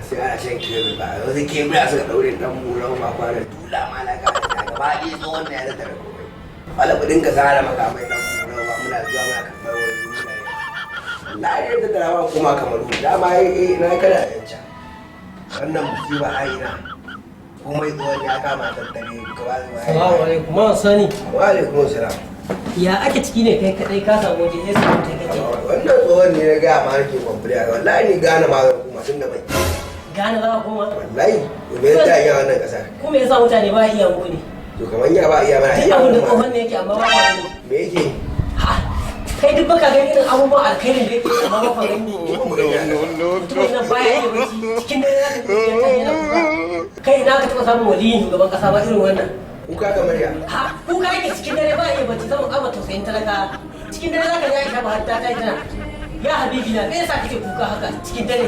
sai ana shan kebul ba wasu kebula suka daure dan muran ma kwanan tula ma na gaba gaba ɗaya tsohon na ya da tare komai wala mu dinga zara makamai dan muran ma muna zuwa muna karɓar wani muna yi na yi da dama kuma kamar dama na kada yanca wannan musiba aina komai tsohon ya kama tattare gaba zuwa salamu alaikum ma sani wa alaikum salam ya ake ciki ne kai kadai ka samu waje ya samu ta kake wannan tsohon ne na gaya ma nake kwamfuriya wallahi ni gane ma zan kuma tun da bai gane za ka koma wallahi me yasa iya wannan kasar kuma yasa mutane ba iya gode to kamar ya ba iya mana duk abin da tsohon ne yake amma ba ka gani me yake ha kai duk baka gani irin abubuwan alkhairin da yake amma ba ka gani mutumin nan baya iya bacci cikin dare za ka ji ya yana kuka kai na ka taɓa samun waliyin shugaban kasa ba irin wannan kuka kamar ya ha kuka yake cikin dare ba iya bacci zama kama tausayin talaka cikin dare za ka ji Aisha ba har ta kai tana ya habibi na me yasa kake kuka haka cikin dare